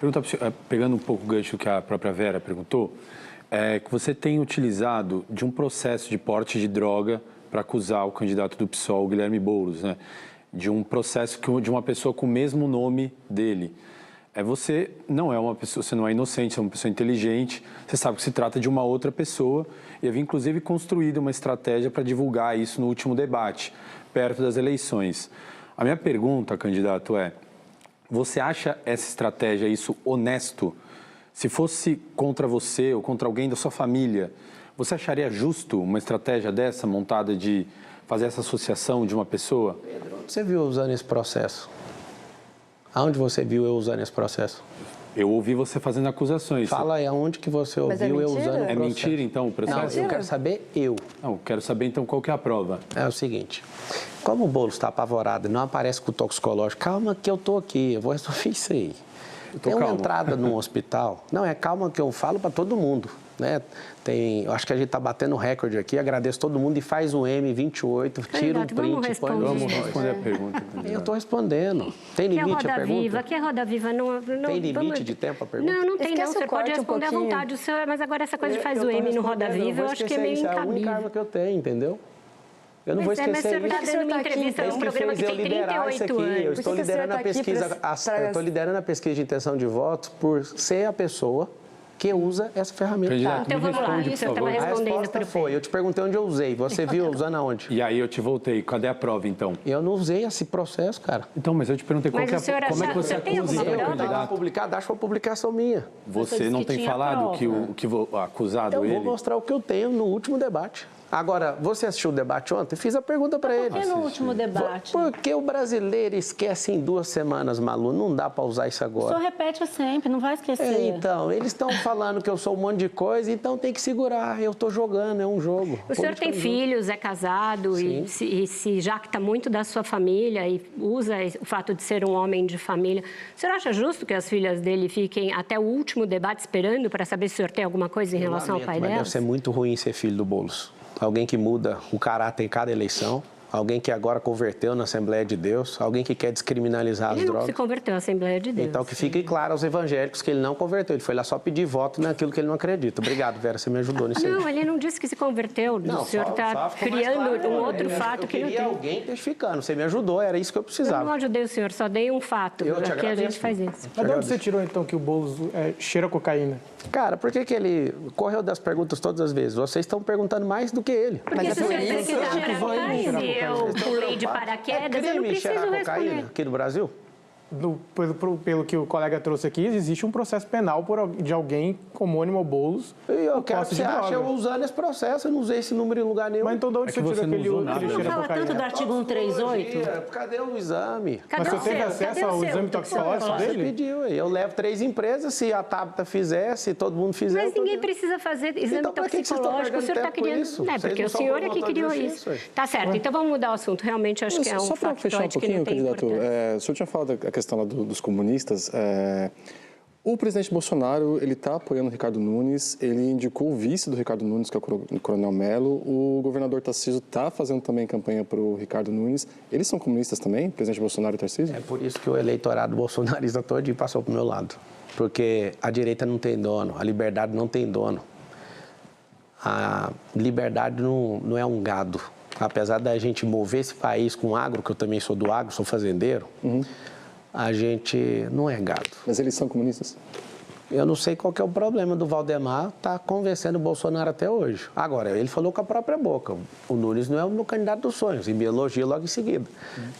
Pergunta, pegando um pouco o gancho que a própria Vera perguntou, que você tem utilizado de um processo de porte de droga para acusar o candidato do PSOL, Guilherme Boulos, né? De um processo de uma pessoa com o mesmo nome dele. Você não é uma pessoa, você não é inocente, você é uma pessoa inteligente, você sabe que se trata de uma outra pessoa e havia inclusive construído uma estratégia para divulgar isso no último debate, perto das eleições. A minha pergunta, candidato, você acha essa estratégia, isso honesto? Se fosse contra você ou contra alguém da sua família, você acharia justo uma estratégia dessa, montada de fazer essa associação de uma pessoa? Pedro, onde você viu usando esse processo? Aonde você viu eu usando esse processo? Eu ouvi você fazendo acusações. Fala aí, aonde que você ouviu eu usando o processo? É mentira, então, o processo? Não, eu quero saber eu. Não, quero saber, então, qual que é a prova. É o seguinte, como o Boulos está apavorado e não aparece com o toxicológico, calma que eu tô aqui, eu vou resolver isso aí. Tem uma entrada num hospital, calma que eu falo para todo mundo, né? Eu acho que a gente está batendo recorde aqui, agradeço todo mundo e faz o M28, tira um print, põe no... Vamos responder a pergunta. Eu estou respondendo. Tem limite a pergunta? Que é Roda Viva? Não, tem limite de tempo a pergunta? Não tem não, você pode responder à vontade, mas agora essa coisa de faz o M no Roda Viva, eu acho que é meio incabível. É a única arma que eu tenho, entendeu? Eu não vou esquecer isso. Mas o senhor está dando uma entrevista num programa que tem 38 anos. Eu estou liderando a pesquisa, estou liderando a pesquisa de intenção de voto por ser a pessoa que usa essa ferramenta. Então vamos lá, o senhor estava respondendo. A resposta foi, eu te perguntei onde eu usei, você viu usando aonde? E aí eu te voltei, cadê a prova então? Eu não usei esse processo, cara. Então, mas eu te perguntei como é que você acusa o candidato? Publicado, acho que foi uma publicação minha. Você não tem falado que o acusado, ele... Eu vou mostrar o que eu tenho no último debate. Agora, você assistiu o debate ontem? Fiz a pergunta para ele. Por que no último debate? Porque o brasileiro esquece em 2 semanas, Malu. Não dá para usar isso agora. O senhor repete sempre, não vai esquecer. Então, eles estão falando que eu sou um monte de coisa, então tem que segurar. Eu estou jogando, é um jogo. O senhor tem filhos, é casado, e se jacta muito da sua família e usa o fato de ser um homem de família. O senhor acha justo que as filhas dele fiquem até o último debate esperando para saber se o senhor tem alguma coisa em relação ao pai dela? Deve ser muito ruim ser filho do Boulos. Alguém que muda o caráter em cada eleição, alguém que agora converteu na Assembleia de Deus, alguém que quer descriminalizar as drogas. Ele não se converteu na Assembleia de Deus. Então, que fique claro aos evangélicos que ele não converteu, ele foi lá só pedir voto naquilo que ele não acredita. Obrigado, Vera, você me ajudou nisso aí. Não, ele não disse que se converteu, o senhor está criando um outro fato que não tem. Eu queria alguém testificando, você me ajudou, era isso que eu precisava. Eu não ajudei o senhor, só dei um fato, aqui a gente faz isso. Mas de onde você tirou, então, que o Boulos cheira cocaína? Cara, por que ele correu das perguntas todas as vezes? Vocês estão perguntando mais do que ele. Porque se o senhor precisar cheirar cocaína, eu pulei de paraquedas, eu não preciso responder. Aqui no Brasil? Pelo que o colega trouxe aqui, existe um processo penal de alguém homônimo ao Boulos. E eu quero que você ache eu usando esse processo, eu não usei esse número em lugar nenhum. Mas então de onde você tirou aquele cheiro cocaína? Não fala tanto do artigo 138? Cadê o exame? Mas você teve acesso ao exame toxicológico dele? Você pediu, eu levo 3 empresas, se a Tabata fizer, se todo mundo fizer... Mas ninguém precisa fazer exame toxicológico, o senhor está querendo... Não, porque o senhor é que criou isso. Tá certo, então vamos mudar o assunto, realmente acho que é um factoide que não tem importância. Só para fechar um pouquinho, candidato, o senhor tinha falado da questão lá dos comunistas. O presidente Bolsonaro, ele está apoiando o Ricardo Nunes, ele indicou o vice do Ricardo Nunes, que é o Coronel Mello. O governador Tarcísio está fazendo também campanha para o Ricardo Nunes. Eles são comunistas também, presidente Bolsonaro e Tarcísio? É por isso que o eleitorado bolsonarista todo passou para o meu lado. Porque a direita não tem dono, a liberdade não tem dono. A liberdade não é um gado. Apesar da gente mover esse país com agro, que eu também sou do agro, sou fazendeiro, a gente não é gado. Mas eles são comunistas? Eu não sei qual que é o problema do Valdemar estar convencendo o Bolsonaro até hoje. Agora, ele falou com a própria boca. O Nunes não é o meu candidato dos sonhos. E me elogia logo em seguida.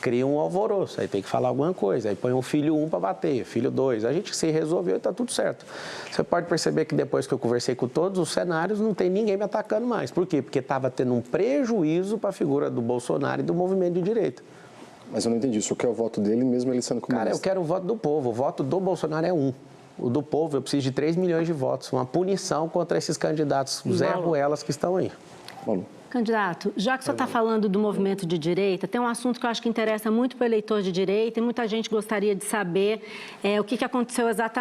Cria um alvoroço, aí tem que falar alguma coisa. Aí põe um filho 1 para bater, filho 2. A gente se resolveu e está tudo certo. Você pode perceber que depois que eu conversei com todos os cenários, não tem ninguém me atacando mais. Por quê? Porque estava tendo um prejuízo para a figura do Bolsonaro e do movimento de direita. Mas eu não entendi. O senhor quer o voto dele mesmo ele sendo comunista? Cara, eu quero o voto do povo. O voto do Bolsonaro é 1. O do povo, eu preciso de 3 milhões de votos. Uma punição contra esses candidatos Zé Ruelas que estão aí. Malu. Candidato, já que o senhor está falando do movimento de direita, tem um assunto que eu acho que interessa muito para o eleitor de direita e muita gente gostaria de saber o que aconteceu exatamente.